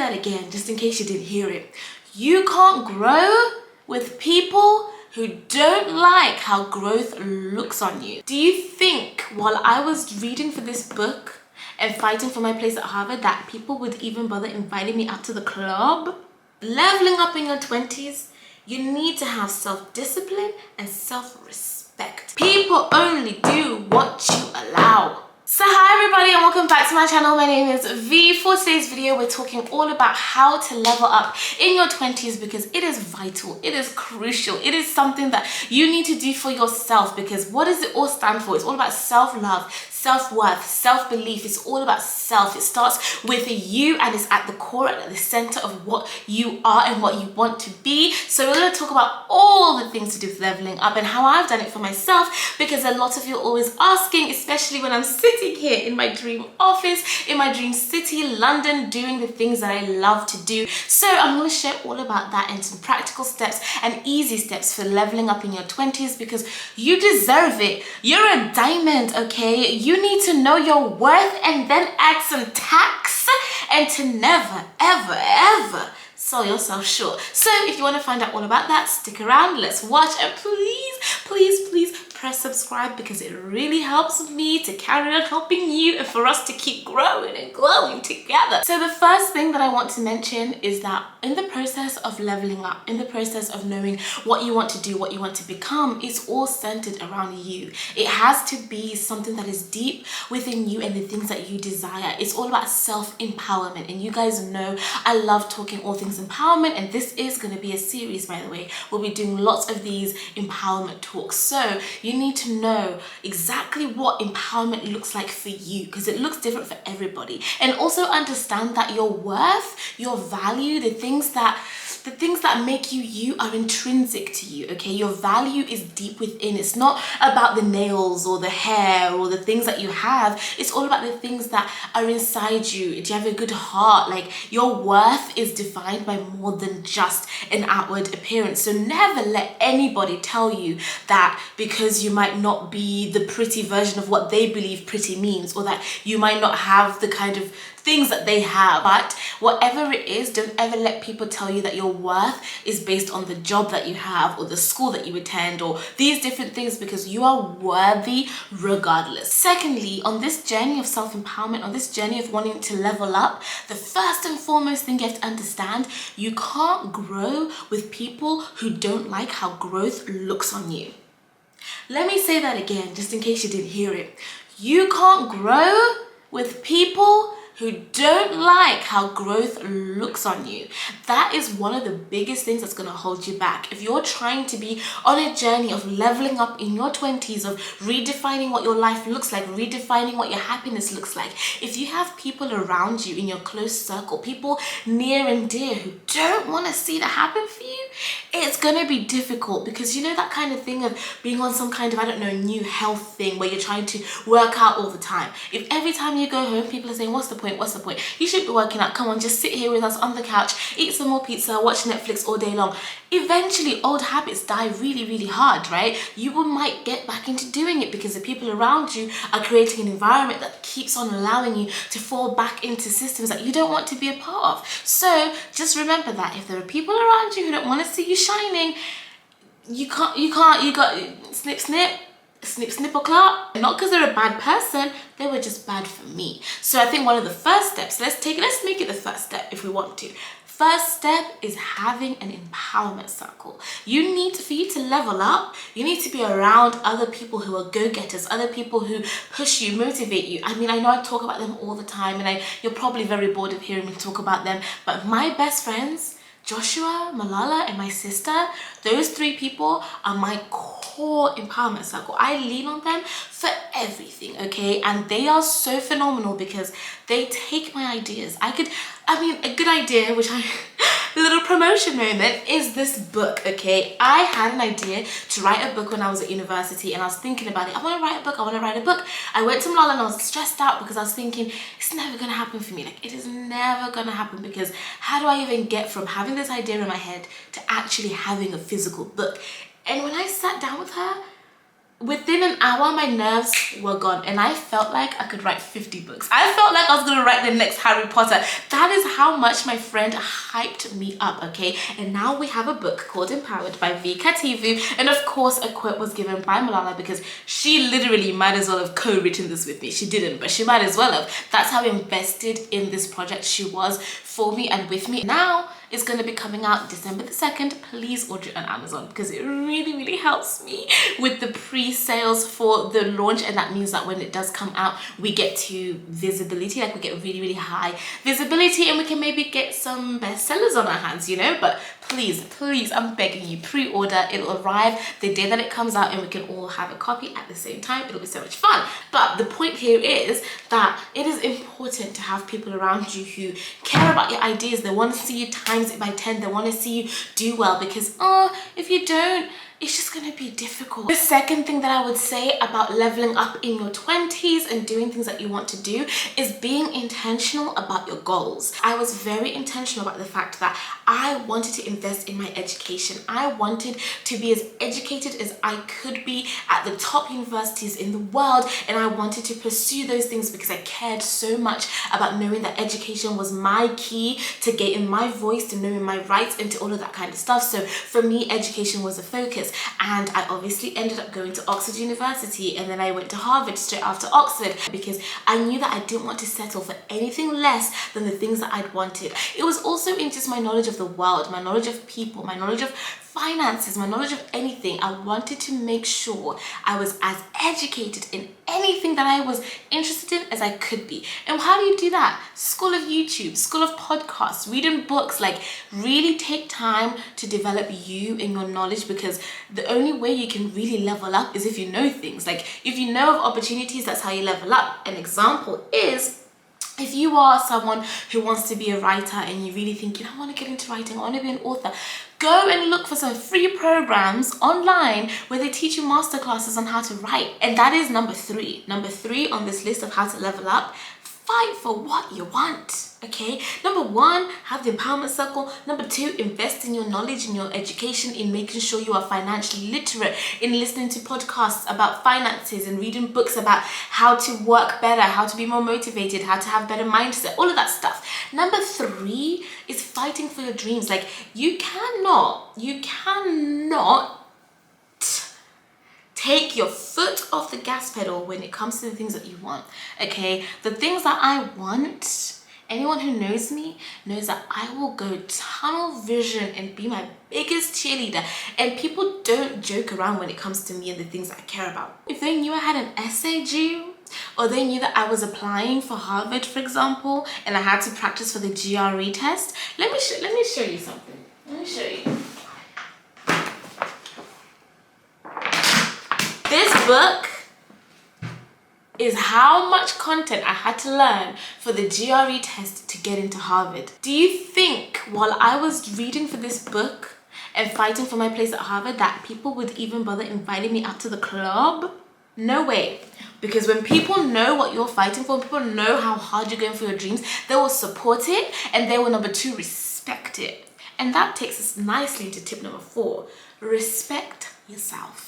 that again, just in case you didn't hear it. You can't grow with people who don't like how growth looks on you. Do you think while I was reading for this book and fighting for my place at Harvard that people would even bother inviting me out to the club? Leveling up in your 20s, you need to have self-discipline and self-respect. People only do what you allow. So hi everybody and welcome back to my channel. My name is V. For today's video, we're talking all about how to level up in your 20s because it is vital, it is crucial, it is something that you need to do for yourself, because what does it all stand for? It's all about self-love, self-worth, self-belief. It's all about self. It starts with you and it's at the core, at the center of what you are and what you want to be. So we're going to talk about all the things to do with leveling up and how I've done it for myself, because a lot of you are always asking, especially when I'm sitting here in my dream office, in my dream city, London, doing the things that I love to do. So I'm going to share all about that and some practical steps and easy steps for leveling up in your 20s, because you deserve it. You're a diamond, okay? You need to know your worth and then add some tax and to never, ever, ever sell yourself short. So if you want to find out all about that, stick around, let's watch, and please press subscribe, because it really helps me to carry on helping you and for us to keep growing and glowing together. So the first thing that I want to mention is that in the process of leveling up, in the process of knowing what you want to do, what you want to become, it's all centered around you. It has to be something that is deep within you and the things that you desire. It's all about self-empowerment, and you guys know I love talking all things empowerment, and this is going to be a series, by the way. We'll be doing lots of these empowerment talks. So you need to know exactly what empowerment looks like for you, because it looks different for everybody. And also understand that your worth, your value, the things that make you you are intrinsic to you, okay? Your value is deep within. It's not about the nails or the hair or the things that you have. It's all about the things that are inside you. Do you have a good heart? Like, your worth is defined by more than just an outward appearance. So never let anybody tell you that because you might not be the pretty version of what they believe pretty means, or that you might not have the kind of things that they have. But whatever it is, don't ever let people tell you that your worth is based on the job that you have or the school that you attend or these different things, because you are worthy regardless. Secondly, on this journey of self-empowerment, on this journey of wanting to level up, the first and foremost thing you have to understand, you can't grow with people who don't like how growth looks on you. Let me say that again, just in case you didn't hear it. You can't grow with people who don't like how growth looks on you. That is one of the biggest things that's going to hold you back. If you're trying to be on a journey of leveling up in your 20s, of redefining what your life looks like, redefining what your happiness looks like, if you have people around you in your close circle, people near and dear who don't want to see that happen for you, it's going to be difficult, because you know that kind of thing of being on some kind of, I don't know, new health thing where you're trying to work out all the time. If every time you go home, people are saying, what's the point? What's the point? You should be working out. Come on, just sit here with us on the couch, eat some more pizza, watch Netflix all day long. Eventually, old habits die really hard, right? You might get back into doing it because the people around you are creating an environment that keeps on allowing you to fall back into systems that you don't want to be a part of. So just remember that if there are people around you who don't want to see you shining, you got snip or clap. Not because they're a bad person, they were just bad for me. So I think one of the first steps, let's make it the first step if we want to. First step is having an empowerment circle. For you to level up, you need to be around other people who are go-getters, other people who push you, motivate you. I mean, I know I talk about them all the time, and you're probably very bored of hearing me talk about them, but my best friends, Joshua, Malala, and my sister, those three people are my core empowerment circle. I lean on them for everything, okay? And they are so phenomenal because they take my ideas. A good idea, which a little promotion moment, is this book, okay? I had an idea to write a book when I was at university, and I was thinking about it. I want to write a book. I went to Malala and I was stressed out because I was thinking, it's never going to happen for me. Like, it is never going to happen, because how do I even get from having this idea in my head to actually having a physical book? And when I sat down with her, Within an hour, my nerves were gone and I felt like I could write 50 books. I felt like I was gonna write the next Harry Potter. That is how much my friend hyped me up, okay? And now we have a book called Empowered by V. Kativhu. And of course, a quote was given by Malala because she literally might as well have co-written this with me. She didn't, but she might as well have. That's how invested in this project she was for me and with me. Now, it's going to be coming out December the 2nd. Please order it on Amazon because it really helps me with the pre-sales for the launch, and that means that when it does come out, we get to visibility, like we get really high visibility, and we can maybe get some bestsellers on our hands, you know. But please, I'm begging you, pre-order. It'll arrive the day that it comes out and we can all have a copy at the same time. It'll be so much fun. But the point here is that it is important to have people around you who care about your ideas. They want to see you times it by 10. They want to see you do well, because if you don't, it's just going to be difficult. The second thing that I would say about leveling up in your 20s and doing things that you want to do is being intentional about your goals. I was very intentional about the fact that I wanted to invest in my education. I wanted to be as educated as I could be at the top universities in the world, and I wanted to pursue those things because I cared so much about knowing that education was my key to getting my voice, to knowing my rights, and to all of that kind of stuff. So for me, education was a focus. And I obviously ended up going to Oxford University, and then I went to Harvard straight after Oxford because I knew that I didn't want to settle for anything less than the things that I'd wanted. It was also in just my knowledge of the world, my knowledge of people, my knowledge of finances, my knowledge of anything. I wanted to make sure I was as educated in anything that I was interested in as I could be. And how do you do that? School of YouTube, school of podcasts, reading books. Like, really take time to develop you and your knowledge, because the only way you can really level up is if you know things. Like, if you know of opportunities, that's how you level up. An example is, if you are someone who wants to be a writer and you really think, I want to get into writing, I want to be an author, go and look for some free programs online where they teach you masterclasses on how to write. And that is number 3. Number 3 on this list of how to level up. Fight for what you want, okay? Number 1, have the empowerment circle. Number 2, invest in your knowledge and your education, in making sure you are financially literate, in listening to podcasts about finances and reading books about how to work better, how to be more motivated, how to have better mindset, all of that stuff. Number 3 is fighting for your dreams. Like, you cannot take your foot off the gas pedal when it comes to the things that you want, okay? The things that I want, anyone who knows me knows that I will go tunnel vision and be my biggest cheerleader. And people don't joke around when it comes to me and the things that I care about. If they knew I had an essay due, or they knew that I was applying for Harvard, for example, and I had to practice for the GRE test, let me show you something. Let me show you. This book is how much content I had to learn for the GRE test to get into Harvard. Do you think while I was reading for this book and fighting for my place at Harvard that people would even bother inviting me up to the club? No way. Because when people know what you're fighting for, when people know how hard you're going for your dreams, they will support it, and they will, number 2, respect it. And that takes us nicely to tip number 4. Respect yourself.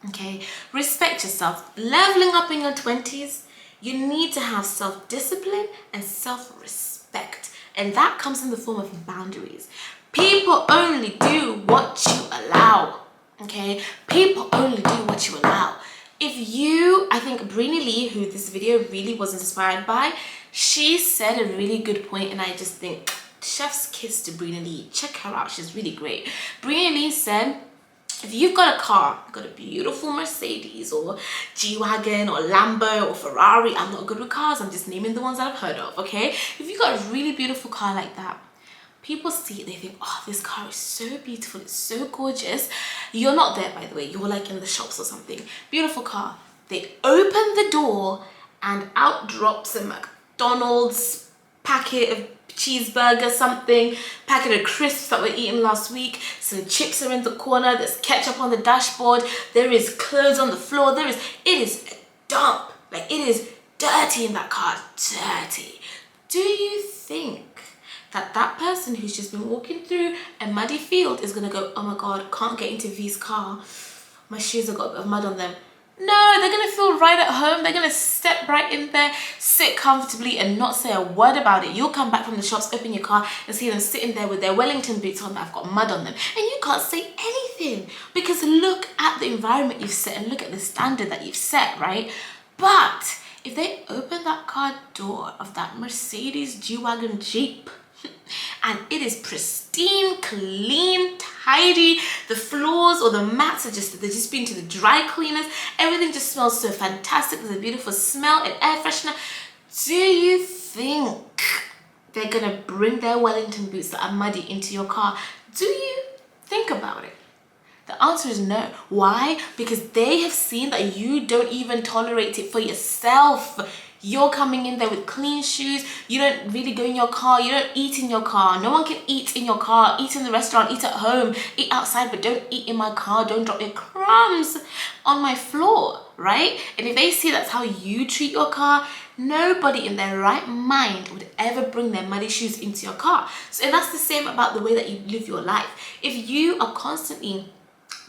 Okay, respect yourself. Leveling up in your 20s, you need to have self-discipline and self-respect, and that comes in the form of boundaries. People only do what you allow, okay? People only do what you allow. I think Brini Lee, who this video really was inspired by, she said a really good point, and I just think, chef's kiss to Brini Lee. Check her out, she's really great. Brini Lee said, if you've got a car, you've got a beautiful Mercedes or G-Wagon or Lambo or Ferrari, I'm not good with cars, I'm just naming the ones that I've heard of, okay? If you've got a really beautiful car like that, people see it, they think, oh, this car is so beautiful, it's so gorgeous. You're not there, by the way, you're like in the shops or something. Beautiful car. They open the door and out drops a McDonald's packet of cheeseburger, something, packet of crisps that were eaten last week, some chips are in the corner, there's ketchup on the dashboard, there is clothes on the floor, it is a dump. Like, it is dirty in that car, dirty. Do you think that person who's just been walking through a muddy field is gonna go, oh my god, can't get into V's car, my shoes have got a bit of mud on them? No, they're gonna feel right at home. They're gonna step right in there, sit comfortably and not say a word about it. You'll come back from the shops, open your car and see them sitting there with their Wellington boots on that have got mud on them. And you can't say anything because look at the environment you've set and look at the standard that you've set, right? But if they open that car door of that Mercedes G-Wagon Jeep and it is pristine, clean, tidy, the floors or the mats are they've just been to the dry cleaners, everything just smells so fantastic, there's a beautiful smell and air freshener, do you think they're gonna bring their Wellington boots that are muddy into your car? Do you think about it? The answer is no. Why? Because they have seen that you don't even tolerate it for yourself. You're coming in there with clean shoes. You don't really go in your car. You don't eat in your car. No one can eat in your car. Eat in the restaurant. Eat at home. Eat outside, but don't eat in my car. Don't drop your crumbs on my floor, right? And if they see that's how you treat your car, nobody in their right mind would ever bring their muddy shoes into your car. So, and that's the same about the way that you live your life. If you are constantly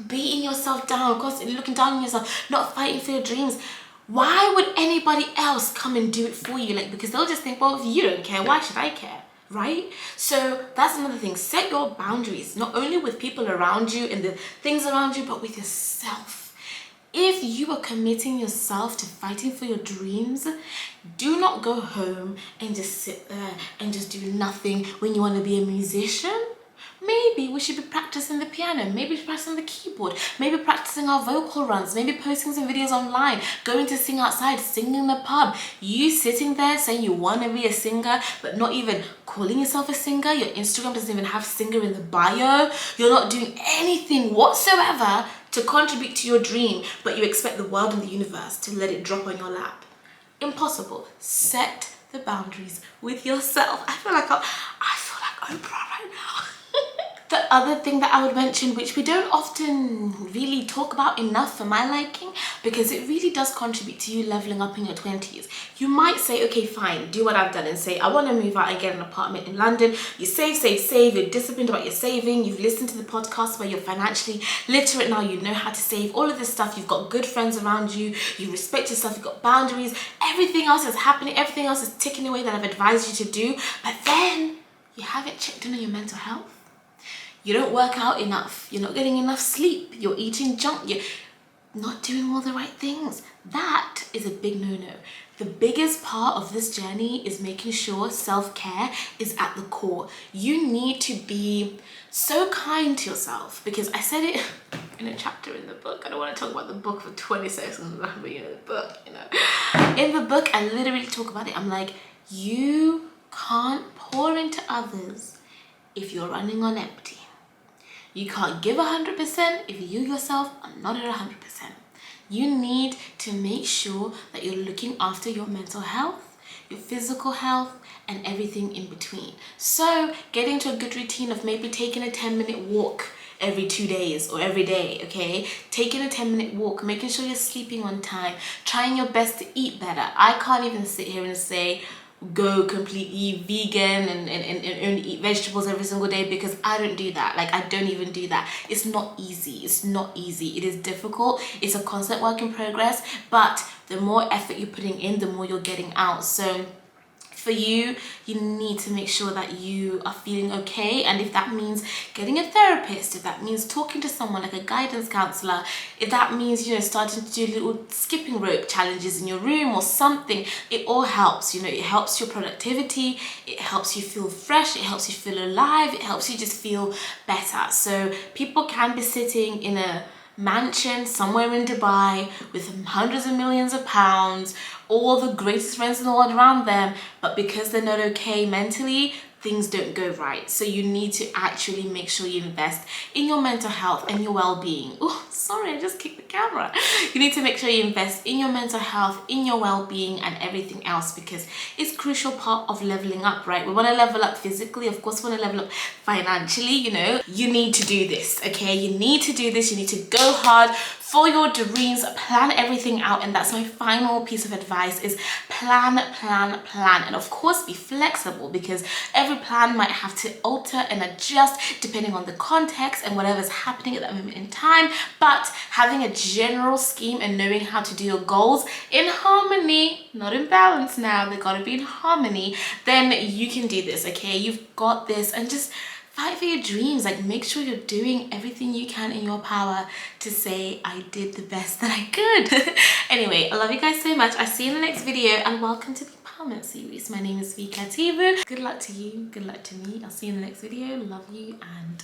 beating yourself down, constantly looking down on yourself, not fighting for your dreams, why would anybody else come and do it for you? Like, because they'll just think, well, if you don't care, why should I care? Right? So that's another thing. Set your boundaries, not only with people around you and the things around you, but with yourself. If you are committing yourself to fighting for your dreams, do not go home and just sit there and just do nothing when you want to be a musician. Maybe we should be practicing the piano, maybe practicing the keyboard, maybe practicing our vocal runs, maybe posting some videos online, going to sing outside, singing in the pub. You sitting there saying you want to be a singer, but not even calling yourself a singer. Your Instagram doesn't even have singer in the bio. You're not doing anything whatsoever to contribute to your dream, but you expect the world and the universe to let it drop on your lap. Impossible. Set the boundaries with yourself. I feel like Oprah right now. The other thing that I would mention, which we don't often really talk about enough for my liking, because it really does contribute to you leveling up in your 20s. You might say, okay, fine, do what I've done and say, I want to move out and get an apartment in London. You save, you're disciplined about your saving, you've listened to the podcast where you're financially literate now, you know how to save, all of this stuff, you've got good friends around you, you respect yourself, you've got boundaries, everything else is happening, everything else is ticking away that I've advised you to do, but then you haven't checked in on your mental health. You don't work out enough, you're not getting enough sleep, you're eating junk, you're not doing all the right things. That is a big no-no. The biggest part of this journey is making sure self-care is at the core. You need to be so kind to yourself, because I said it in a chapter in the book. I don't want to talk about the book for 20 seconds, but the book, In the book, I literally talk about it. I'm like, you can't pour into others if you're running on empty. You can't give 100% if you yourself are not at 100%. You need to make sure that you're looking after your mental health, your physical health, and everything in between. So get into a good routine of maybe taking a 10-minute walk every 2 days or every day, okay? Taking a 10-minute walk, making sure you're sleeping on time, trying your best to eat better. I can't even sit here and say, go completely vegan and only eat vegetables every single day, because I don't do that. Like, I don't even do that. It's not easy. It's not easy. It is difficult. It's a constant work in progress, but the more effort you're putting in, the more you're getting out. So for you, you need to make sure that you are feeling okay. And if that means getting a therapist, if that means talking to someone like a guidance counselor, if that means, starting to do little skipping rope challenges in your room or something, it all helps. It helps your productivity, it helps you feel fresh, it helps you feel alive, it helps you just feel better. So people can be sitting in a mansion somewhere in Dubai with hundreds of millions of pounds, all the greatest friends in the world around them, but because they're not okay mentally, things don't go right. So you need to actually make sure you invest in your mental health and your well-being. Oh, sorry, I just kicked the camera. You need to make sure you invest in your mental health, in your well-being, and everything else, because it's a crucial part of leveling up, right? We want to level up physically, of course we want to level up financially, you need to do this, okay? You need to do this. You need to go hard for your dreams, plan everything out. And that's my final piece of advice, is plan, and of course be flexible, because every every plan might have to alter and adjust depending on the context and whatever's happening at that moment in time, but having a general scheme and knowing how to do your goals in harmony, not in balance now, they gotta be in harmony, then you can do this, okay? You've got this, and just fight for your dreams. Like, make sure you're doing everything you can in your power to say, I did the best that I could. Anyway, I love you guys so much. I'll see you in the next video, and welcome to the empowerment series. My name is Kativhu. Good luck to you, good luck to me. I'll see you in the next video. Love you, and